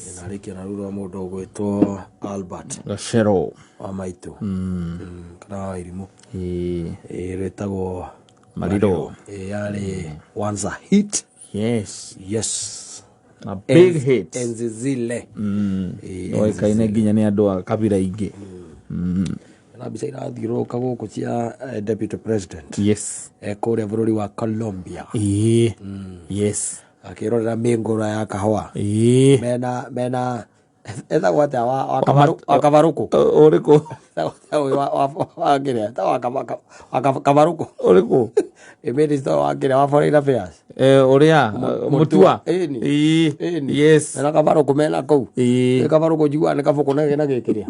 Yes. Nariki na rura mundu gwitwo Albert Gashero wa maitu. Kana irimu. Retagwo Mariro. Yale once a hit. Yes. Yes. A big hit. Enzizile. Oikaine nginya ni andu a kabira ingi. Na bisa irathiro kago kucia deputy president. Yes. Kuria bururi wa Colombia. Yes. Akirorera mingura ya kahwa. Mena eza wate wa Kavaruku. Oriko. Wa kire. Wa Kavaruku. Oriko. Minister wa kire wa foreign affairs. Oria Mutua. Yes. Na Kavaruku mena kou. Kavaruku jua ne kafuko na gekiria.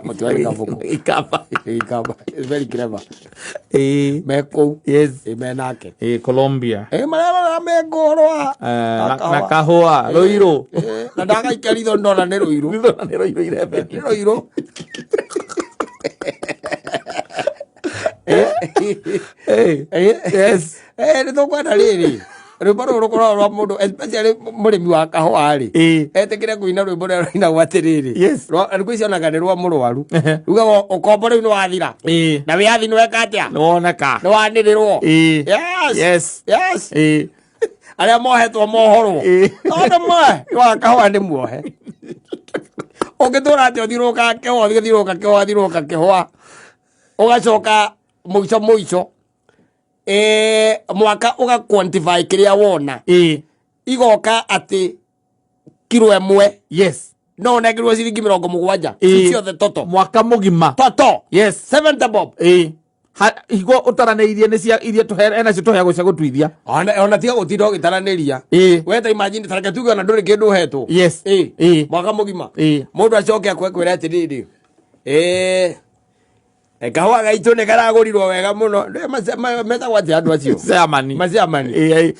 Mutua ni kafuko. Ikaba. It's very clever. Meko. Yes. Menake. Colombia. Mara megorwa. Na kahua roiro. Na daga ikarido ndona ne roiro. Ne roiro irebe. Roiro. Yes. Ni to kwa dalili. Rwimbo rukora rwa mundu especially murimi wa kahua ari etekire kuina rwimbo rina gwatiriri rwicianaga ni rwa murwaru rugaga ukombo riu ni wathira na wiathi ni weka atia ni woneka ni wanirirwo yes aria mohetwo mohoro onde mwe wa kahua ni muohe ungitura ati uthiruka kehwa ugacoka muico mwaka uga quantify kiria wona igoka ati kilo emwe no negirwo ciringi 70 icio the toto mwaka mugima toto 70 bob higo utaraneirie ni cia iria tuhena cio tuheagwo cia gutwithia ona tiga gutindo gitaraniria weta imagine tareke tuge ona nduri kindu hetwo mwaka mugima mundu acoke akwekwira ati riri kahua gaitu ni karagurirwo wega muno meta gwati andu acio maciamani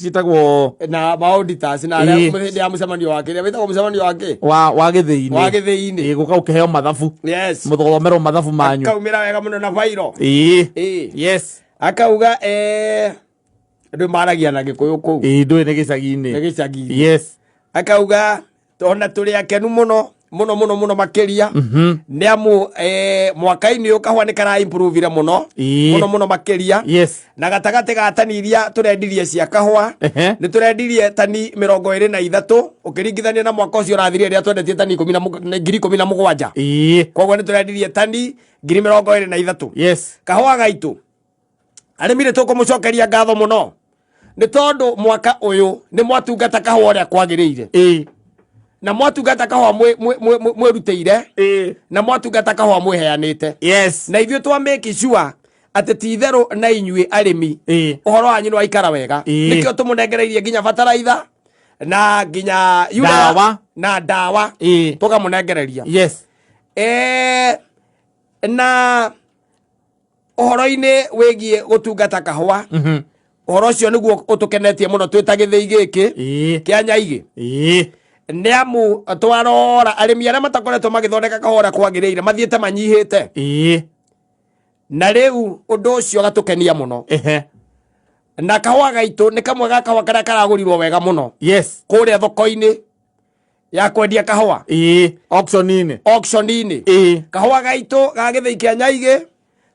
citagwo na auditors na aria muthindi ya mucemanio wake ria wetagwo mucemanio wake wa githii-ini guka ukiheo mathabu muthomerwo mathabu manyu kaumira wega muno na vairo akauga ndu maragia na gikuyu kuu ndu ni gicagi-ini akauga ona turi akenu muno makiria ni amu mwaka-ini uyu kahua ni kara improve muno makiria na gatagati ga tani iria turendirie cia kahua ni turendirie tani 23 ukiringithania na mwaka ucio rathire ria twendetie tani 17,000 koguo ni turendirie tani 23 kahua gaitu arimire tukumucokeria ngatho muno ni tondu mwaka uyu ni mwatungata kahua uria kwagiriire na mwatungata kahua mweruteire na mwatungata kahua mweheanite na ithuĩ twa make sure ati ti theru na inyuĩ arimi uhoro wanyu ni waikara wega nikio tumunengereirie nginya bataraitha na nginya dawa na dawa tukamunengereria na uhoro-ini wigie gutungata kahua uhoro ucio niguo utukenetie muno twita githii giki kia nyaigi ni amu twarora arimi aria matakoretwo magithondeka kahora kwagiriire mathiete manyihite na riu undu ucio gatukenia muno na kahua gaitu ni kamwe ga kahua karia karagurirwo wega muno kuria thoko-ini ya kwendia kahua auction-ini kahua gaitu ga githii kia nyaigi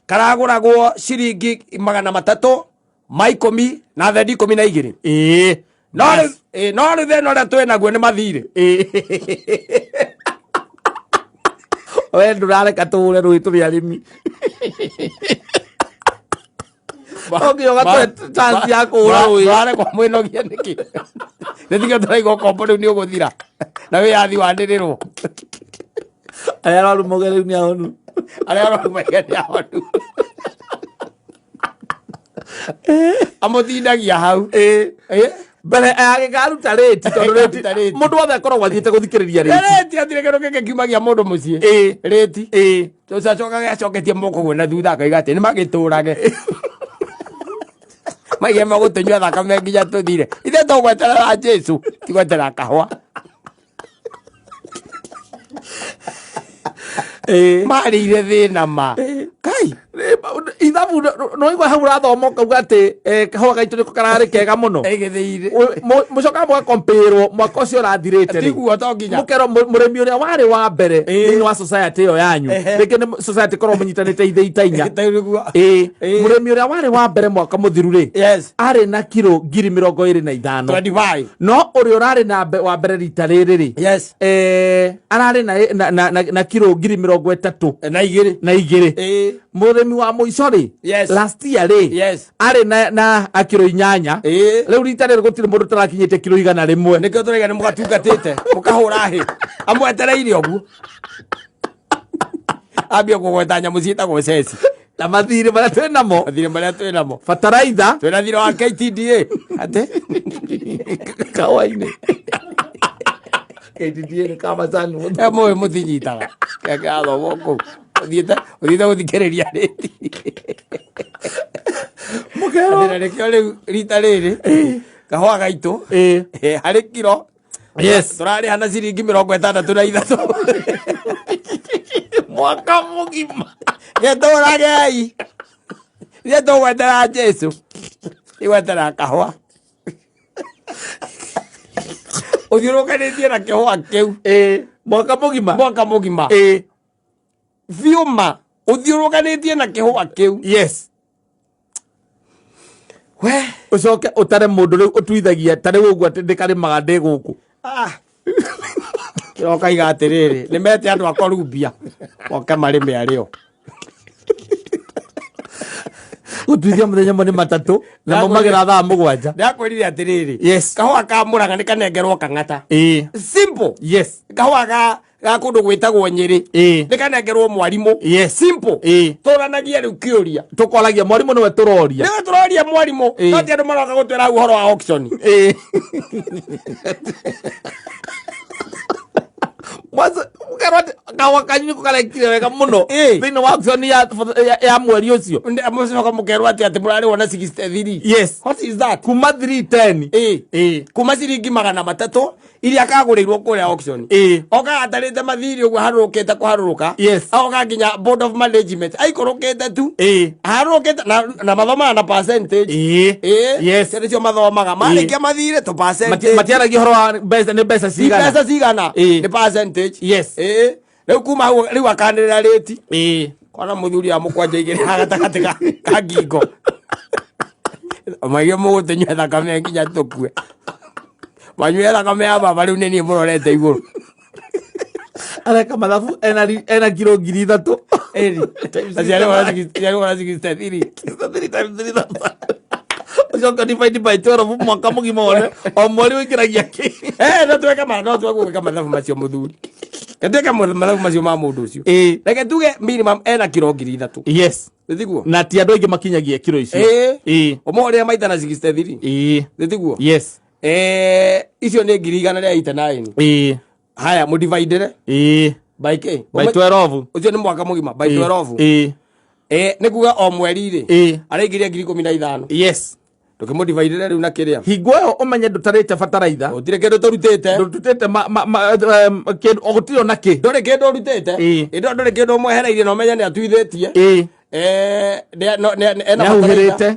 karaguragwo ciringi 300 ma10 na thendi 12 no rä thä ria twä naguo nä mathirä we ndå rareka tå re rå tå rä arä å gatwe chance ya kå ra rarekwa mwä nogia nä kä nä tiga tå raigwo kombo rä u nä å gå thira na wä yathi wandä rä rwo arä a rarumage rä u nä ahonu amå tindagia hau mbere agikaruta rĩti tondũ rĩti mũndũ wothe akoragwo athiĩte gũthikĩrĩria rĩti atire kĩndũ gĩkĩ kiumagia mũndũ mũciĩ rĩti tũcacokaga acoketie moko gwĩ na thutha akaiga atĩ nĩ magĩtũrage maige magũtũnyua thakame nginya tũthire ithe tũgweterera Jesu tigweterera kahua marĩire thĩna ma kai ithabu arabu no igwa hagura thomo kauga ati kahwa gaitu niko karari kega muno egithire mucoka mwa compare mwako cio rathirite tiguo to nginya mukero muremi uria wari wa mbere ni wa society yo yanyu reke ni society korwo munyitanite ithe itainya muremi uria wari wa mbere mwaka muthiru ri ari na kilo 25,000 25 no uri urari na wa mbere rita riri ri arari na kilo 30,000 na igiri muremi wa muico ri last year ri ari na akiro 8 riu rita riri gutiri mundu tarakinyite kilo 100 nikio turega ni mugatungatite mukahura hi amwetereire ogu ambia kugweta nyamu ciitagwo ceci na mathire maria twĩ namo bataraitha twĩna thira wa KTDA ate kawaine KTDA ni kama sana moyo muthinyitaga kagathomo kũu uthiĩte gũthikĩrĩria rĩti mukero rekio rĩu rita rĩrĩ kahũa gaitũ harĩ kiro tũrarĩha na ciringi 63 mwaka mugima getũragei tũgwetera Jesu igwetera kahũa ũthiũrũkanĩtie na kĩhũa kĩu mwaka mugima biũma ũthiũrũkanĩtie na kĩhũa kĩu we ucoke utare mundu riu utuithagia tari uguo ati ndikarĩmaga ndi guku kiroka iga atiriri nimete andu akorumbia oke marime ario utuithia muthenya mwe ni matatu na maumagira thaa 7 ndakwirire atiriri kahũa ka Mũrang'a ni kanengerwo Kang'ata simple kahũa ga kundu gwitagwo Nyeri ni kanengerwo Mwarimu simple turanagia riu kiuria tukoragia Mwarimu niwe turoria Mwarimu tati andu maroka gutwira uhoro wa auction mwaza ukarwate kahũa kanyu niko karekire wega muno thĩinĩ wa auction ya mweri ucio amucoka mukerwa ati murari wona 63 what is that kuma 310 kuma ciringi 300 iria kagurirwo kuria auction oka atarite mathiri uguo harurukite kuharuruka oka nginya board of management aikurukite tu harurukite na mathoma na percentage cio mathomaga marikia mathire to percentage matiaragia horo wa mbeca cigana ni percentage riu kuma hau riu akanirira rate kona muthuri amukwanja igiri hagatagati ka ngingo magio mugutenywa thakame nginya tukue manywe thakame ya baba riu nini murorete iguru areka mathabu ena kilo 3,000 aciari wala 63 ucoka divide by 12 mwaka mugima wone o mweri wikiragia ki no tweka mathabu macio muthuri ketweka mathabu macio ma mundu ucio reke tuge minimum ena kilo 3,000 thiguo na ti andu aingi makinyagia kilo icio omoria maita na 63 thiguo icio ni 189 haya mu divide by k by 12 ucio ni mwaka mugima by 12 ni kuga o mweri ri araingiria 15,000 tukimu divide riu na kiria hingo yo umenye ndutarite bataraitha utire kindu turutite kindu ogutiro na ki ndore kindu urutite ndore kindu mwehereirie no menye ni atuithetie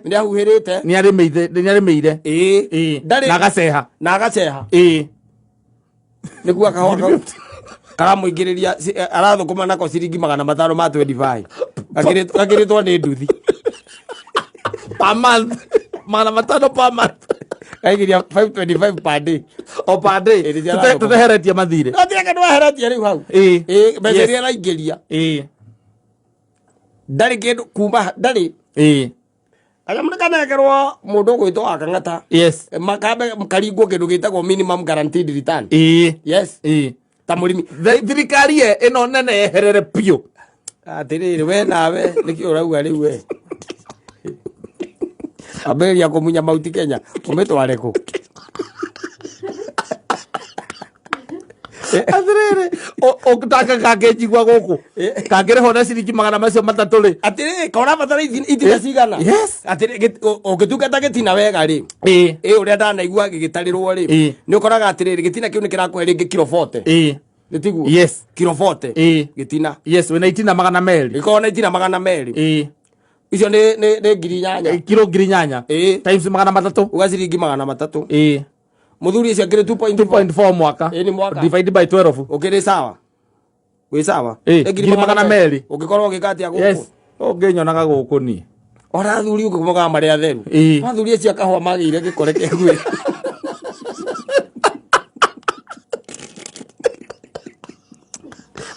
ni ahuhirite ni arimeire na agaceha ni kuga kahũa karamuingiriria arathukuma nako ciringi 500 ma 25 gakiritwo ni nduthi per month 500 per month aigiria 525 per day o per day tuteheretie mathire atiake ndwaheretie riu hau mbeca iria araingĩria ndarĩ kĩndũ kuma ndarĩ kanyamũ nĩ kanekerwo mũndũ ũgwĩtwo wa Kang'ata makambe karingwo kĩndũ gĩtagwo minimum guaranteed return ta mũrĩmi thirikari ĩno nene yeherere biũ atĩrĩrĩ we nawe nĩkĩo ũrauga rĩu we ambĩrĩria kũmunya mauti Kenya ũmĩtware kũ atiriri ukitaka kangejigwa guku kangiriho na ciringi 300 ri atiri kora batara itira cigana atiri ugitungata gitina wega ri uria ndanaigua gigitarirwo ri ni ukoraga atiri gitina kiu ni kirakuhe ringi kilo 40 nitiguo kilo 40 gitina wena itina 200 ikona itina 200 icio ne ngiri nyanya kilo ngiri nyanya times 300 ugaciringi 300 muthuri icio ngiri 2.4 mwaka ni mwaka divided by 12 ukiri sawa wi sawa ngiri 200 ugikorwo gikati aguko yes ngenyonaga guku ni ora thuri ukimoga mari atheru mathuri icio kahwa magire gikore kegwe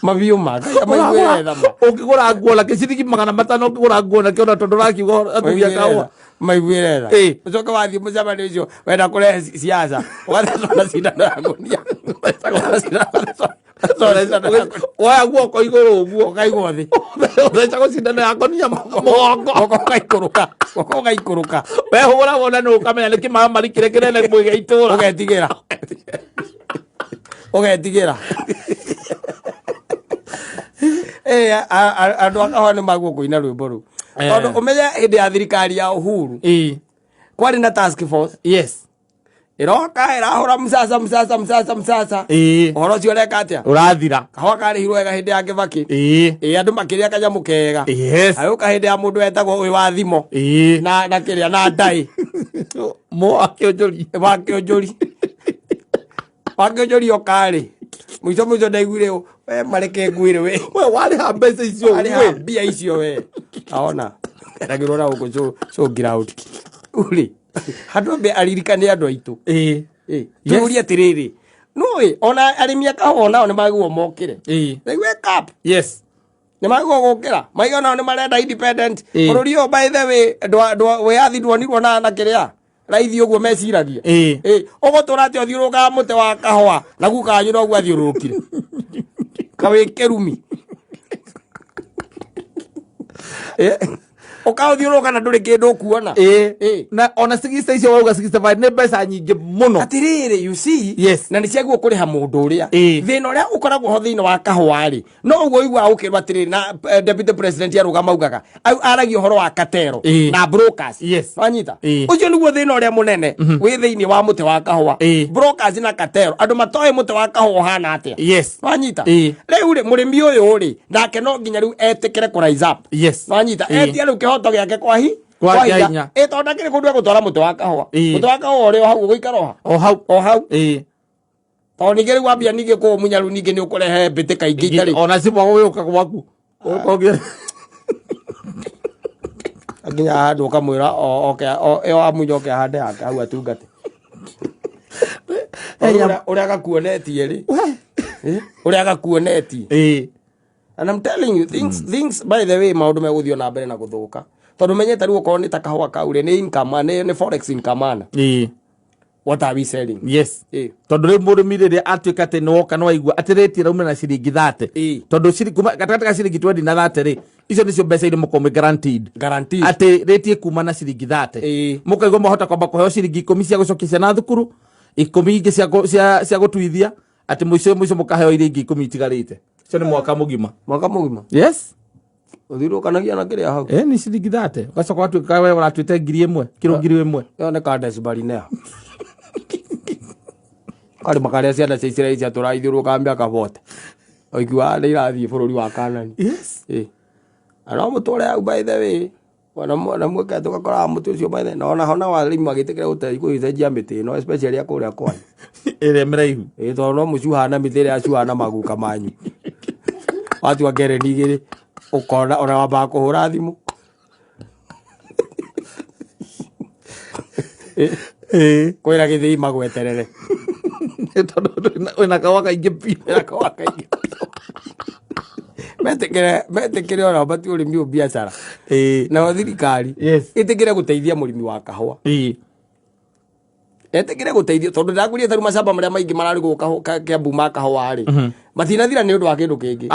mabiyo maga maigwetha ukigura nguo la kiciringi 500 ukigura nguo na kiona tondu rakiuga atuya kawa maigwetha ucoka wathi mucama ni ucio wenda kure siasa ugathatona cindano ya ngonia waya guoko iguru uguo kaigwo thi utheca cindano ya ngonia moko gaikuruka we hura wona no kamenya niki mari kire kirene mwiga itura ugetigira andu akawa ni maguo kuina rwimbo ru tondu umenye hindi ya thirikari ya Uhuru kwari na task force yes iroka irahura musasa uhoro cio reka atia urathira kahwa karihirwo wega hindi ya Kibaki andu makiria kanyamu kega yes ayuka hindi ya mundu etagwo wi wa thimo na kiria na ndai mo akionjori okari mwico ndaiguire we mareke ngwire we wari ha mbeca icio we bia icio we aona ndagirwo na uko so ground uri handu be aririkane andu aitu tuuria tiriri no ona arimi akahona ona magwo mokire they wake up yes ni magwo gukira maiga ona ni marenda independent bururi by the way we athindwo nirwo na kiria raithi uguo meciragia ugutura ati uthiuruka mute wa kahwa na gukanyu no gwa thiurukire kawekerumi ukauthiuruka na nduri kindu kuona na ona 60 icio wauga 65 ni mbeca nyingi muno atiriri you see yes na ni ciaguo kuriha mundu uria thina uria ukoragwo ho thina wa kahwari no uguo igwa ukirwa atiriri na deputy president yarugama ugaga aragio horo wa katero na brokers yes wanyita ucio niguo thina uria munene wi thiini wa muti wa kahwa brokers na katero andu matoe muti wa kahwa hana atia yes wanyita riu ri murimi uyu ri nake no nginya riu etikire ku rise up yes wanyita etia riu kihoto giake kwa hinya tonda kiri kundu gutwara muti wa kahwa uri o hau guikara o hau to nigeri wambia nige ko munyaru nige ni ukurehe mbite kaingi itari ona sipo wewe ukagwaku ukogera aginya handu kamwira o amunyoke hande yake hau atungate uria gakuonetie ri uria gakuonetie and I'm telling you things by the way maundu meguthio na mbere na guthuka tondu menyete riu ukorwo ni ta kahwa kaure ni income ni forex income ana what are we selling yes tondu ri murimi riria atuika ati no kana waigua atireti rauma na ciringi 30 tondu ciringi gatagata ka ciringi 20 na 30 ri icio nicio mbeca iri mukome guaranteed ati reti kuma na ciringi 30 mukaigua mahota kwamba kuheo ciringi 10 cia gucokia na thukuru 10 ingi cia gutuithia ati muico mukaheo iringi 10 itigarite icio ni mwaka mugima yes uthirukanagia na kiria hau ni ciringi 30 gacoka watuika wewe uratuite ngiri 1 kilo ngiri 1 yone ka decibel ne kari makaria ciana cia Israeli cia turaithiuruka mbia kabote oigua ni irathie bururi wa Kanani yes ana mutore au by the way wana mweka tukakora mutu ucio by the way na hona wari magitikira utai kuicenjia miti no especially akuria kwani ere mraihu to no mucuhana mitire acuhana maguka manyu watu agere nigiri ukona ona wamba kuhura thimu kwira githii magweterere wena kawa kaingi pio metekere ona bati urimi u biashara na thirikari itikire guteithia murimi wa kahwa etekire guteithia tondu ndakuria taru macamba maria maingi marari guka Kiambu ma kahwa ri matinathira ni undu wa kindu kingi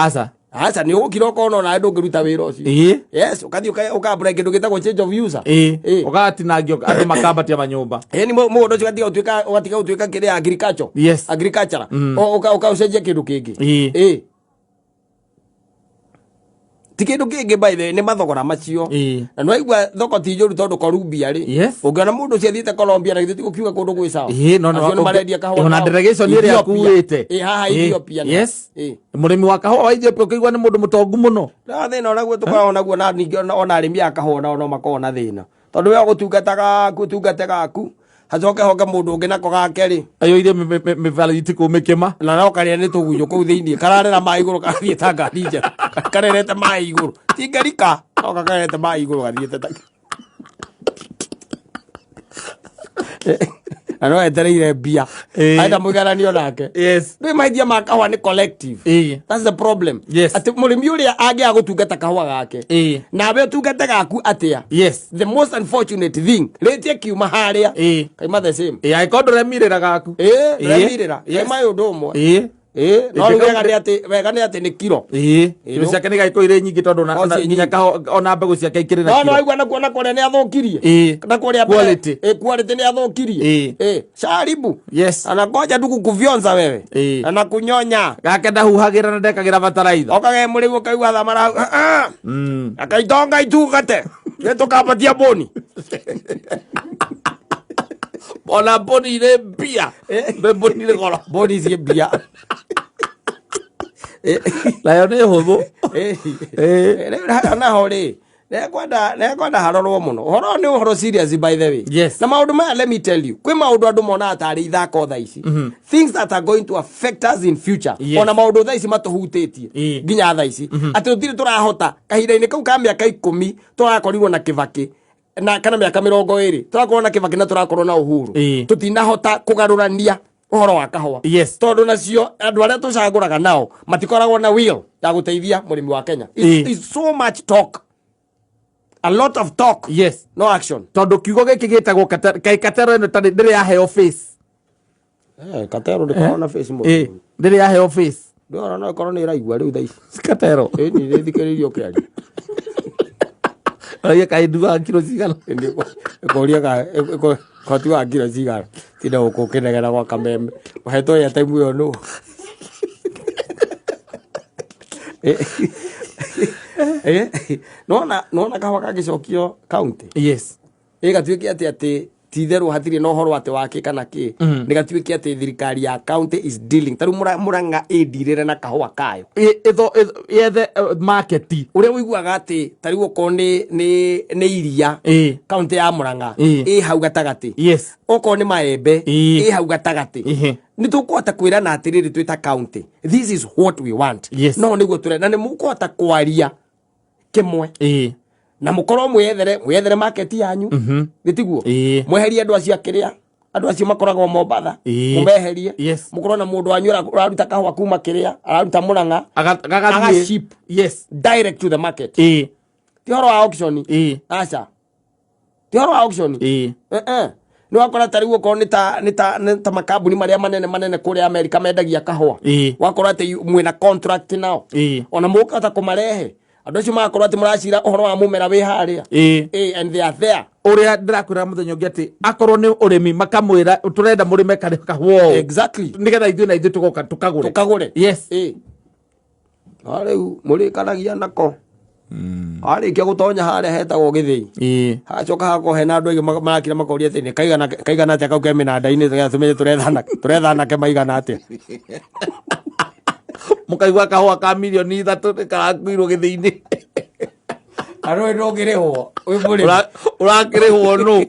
aca ni ukira ukona na ndu ngiruta wira ucio yes ukathi ukabura kindu gitagwo change of user ugatinagio andu makambatia manyumba ni mundu ucio gatiga utuika kiria agriculture ukacenjia kindu kingi tikindu kingi by the ni mathogora macio na no igwa thoko ti njuru tondu Colombia ri ungiona mundu cia thiete Colombia na githiĩ gukiuga kundu gwi sawa no marendia kahũa na delegation ire akuite haha Ethiopia yes murimi wa kahũa wa Ethiopia ukigwa ni mundu mutongu muno na thina ona gwe tukoragwo naguo na ningi ona arimi a kahũa no makorwo na thina tondu we gutungataga gaku hacoke hoke mundu ungi nako gake ri ayo ire mivaliti kumikima na no karia ni tugunyo kuu thiini kararera mai iguru kathie ta ngari njega karerete mai iguru ti ngarika no karerete mai iguru gathiete ta ano etereire bia aida muigaranio nake ni maidia ma kahũa ni collective that's the problem ati murimi uria angia gutungata kahũa gake na we tungate gaku atia the most unfortunate thing retie kiuma haria kaima the same ai kondo remirira gaku remirira kaima undu umwe no wega ni ati ni kiro kiro ciake ni gaiko ire nyingi tondu nginya ona mbegu ciake ikiri na kiro no aigua na kuona kore ni athukirie na kore quality ni athukirie sharibu ana ngoja ndugu kuvionza wewe ana kunyonya gake ndahuhagira na ndekagira bataraitha okage murigu kaigua thamara akaitonga itugate nitukapatia boni ona boni ile bia boni ile goro boni zie bia layo ne hotho na hore nekwenda harorwo muno horo ni horo serious by the way na maundu maya let me tell you kwi maundu andu mona atari ithako tha ici things that are going to affect us in future ona maundu tha ici matuhutĩtie nginya tha ici ati tutire turahota kahinda-inĩ kau ka mĩaka 10 turakorirwo na Kibaki na kana miaka 20 turakorwo na Kibaki na turakorwo na Uhuru tutinahota kugarurania uhoro wa kahũa tondu nacio andu aria tucaguraga nao matikoragwo na will ya guteithia murimi wa Kenya it's so much talk a lot of talk no action tondu kiugo giki gitagwo Katero ino tani ndiri ya heo face Katero ndiko na face mo ndiri ya heo face ndora no korwo ni iraigua riu tha ici Katero ni thikiririo kiari Oye kaidua kilo cigana koria ka kotua kilo cigana tinda ukunegera gwa kameme uhetwo ya time yo no nona kahũa kagicokio county gatuĩke ati titherũ hatirĩ na ũhoro atĩ wake kana kĩ nĩ gatuĩke atĩ thirikari ya county is dealing tarĩu Murang'a ĩndirĩre na kahũa kayo yethe market ũrĩa ũiguaga atĩ tarĩu okorwo nĩ iria county ya Murang'a ĩ hau gatagatĩ okorwo nĩ maembe ĩ hau gatagatĩ nĩ tũkũhota kwĩrana atĩrĩrĩ twĩ ta county this is what we want no nĩguo tũrenda na nĩ mũkũhota kwaria kĩmwe na mukorwo mwethere market yanyu gitiguo mweherie andu acio akiria andu acio makoragwo Mombatha mumeherie mukorwo na mundu wanyu uraruta kahũa kuma kiria araruta Murang'a aga ship direct to the market ti horo wa auction acha ti horo wa auction ni wakora tariu ko ni ta makambuni maria manene kuri America mendagia kahũa wakora ati mwina contract nao ona mukata kumarehe andu acio makorwo ati muracira uhoro wa mumera wi haria and they are there uria ndirakwira muthenya ungi ati akorwo ni urimi makamwira turenda murime kahũa exactly nigetha ithuĩ na ithuĩ tugoka tukagure ariu murikanagia nako arikia gutonya haria hetagwo githii hacoka hako hena andu aingi marakira makoria ati ni kaigana atia kau ke minanda-ini tumenye turethana ke maigana atia mukaigua kahũa ka milioni 3 karakuirwo githii-ini aro ndo kirihwo urakirihwo no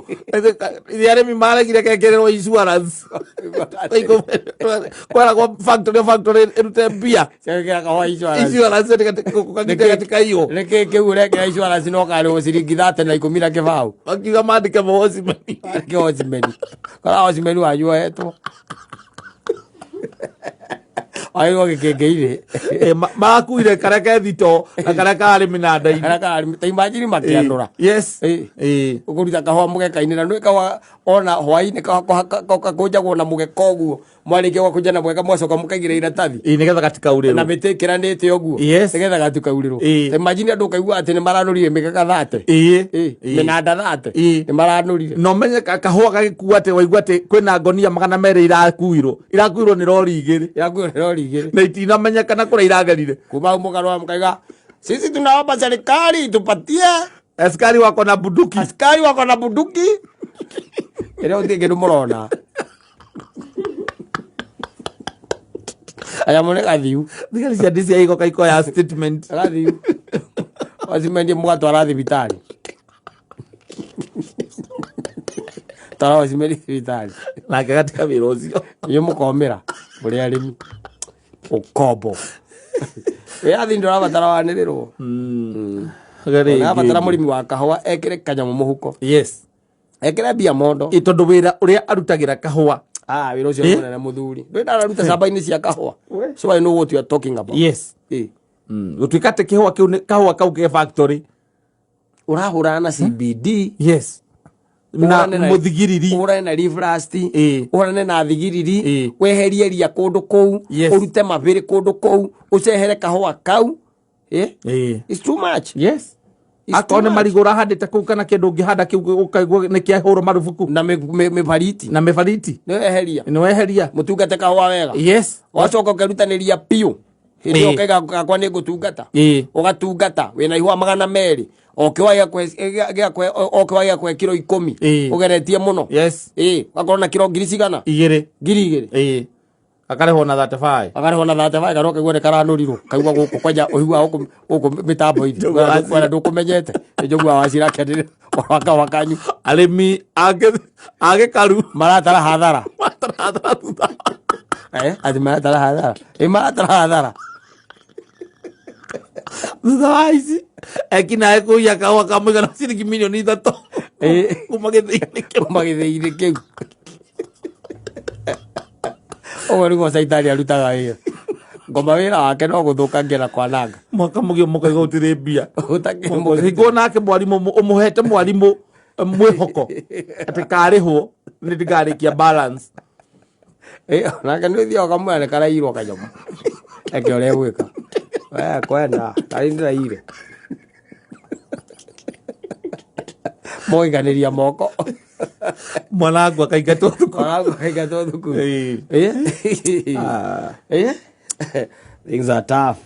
arimi maregire kekererwo insurance kwa factory irute mbia kahũa insurance katika hiyo reke kiureke insurance no kare ciringi 30 na 10 na kibao akiuga mandike mohocimeni kara hocimeni wanyu hetwo ayo gikegeire makuire kareka thito na kareka arimi na ndai kareka ta imagine makiandura ukuruta kahũa mugeka-ini na nwika ona hwaini kakujagwo na mugeka ũguo mwarĩkia gwa kũnjana mwega mwacoka mũkaigĩra iratathi nigetha gatikaurĩrwo na mĩtĩ ĩkĩranĩte ũguo nigetha gatikaurĩrwo ta imagine andũ kaigua atĩ nĩ maranũrire mĩkeka 30 mĩnanda 30 nĩ maranũrire no menye kahũa gagĩkua atĩ waigua atĩ kwĩna ngonia 200 irakuirwo nĩ rori igĩrĩ irakuirwo nĩ rori igĩrĩ na itinamenyekana kũrĩa iragerire kuma mũgarwa mũkaiga Sisi tunaomba serikali tupatie askari wako na bunduki. Askari wako na bunduki. Ile utige ndumurona. Aya mone kathiu. Thigari cia DCI iko kaiko ya statement. Kathiu. Wazimendie mwatwara thibitari. Tara wazimendie thibitari. Na katika wĩra ũcio. Yo mukomera. Muri arimi. Ukombo. We athi ndo rabatara wanĩrĩrwo. Rabatara mũrimi wa kahũa ekĩre kanyamu mũhuko. Yes. Ekĩre mbia mondo. Ĩtondũ wĩra ũrĩa arutagĩra kahũa. Wĩra ũcio nĩ mũnene mũthuri. Ndwenda araruta camba-inĩ cia kahũa. So I know what you are talking about. Yes. Gũtuĩka atĩ kahũa kau ke factory. Ũrahũrana na CBD. Yes. Na muthigiriri urane na Livrust urane na thigiriri weherie ria kundu kou urute mabiri kundu kou ucehere kahua kau it's too much. Yes. Akone marigura handite kou kana kindu ngihanda kiu ukaigwa ni kiahuro marufuku na mefariti ni weheria mutungate kahua wega. Yes. Wacoka ukarutaniria piu hindi okega kwa ni gutungata ugatungata wina ihua 200 okiwaya kwe kilo 10 ugeretie muno. Yes. Akorona kilo 200 2 akarehwo na 35 garoke gwere karanurirwo kaigwa guku kwanja uhiwa guku mitambo indi wala ndukumenyete njogwa wacira kendire wakanyu arimi age karu maratara hadhara ati maratara hadhara Thaici ekina ekuya kawa kamwe na ciringi milioni 3 kumagithĩinĩ kĩu ũguo nĩguo caitani arutaga wĩra ngoma wĩra wake no gũthũkangia na kwananga mwaka mũgĩ mũkaiga ũtirĩ mbia hingo nake mwarimũ ũmũhete mwarimũ mwĩhoko atĩ karĩhwo nĩ ndigarĩkia balance nake nĩ ũthiaga ũkamwĩra nĩ karairwo kanyamu eke ũrĩa gwĩka kwenda karindĩraire moiganĩria moko mwanangu akaingatwo thukuru things are tough.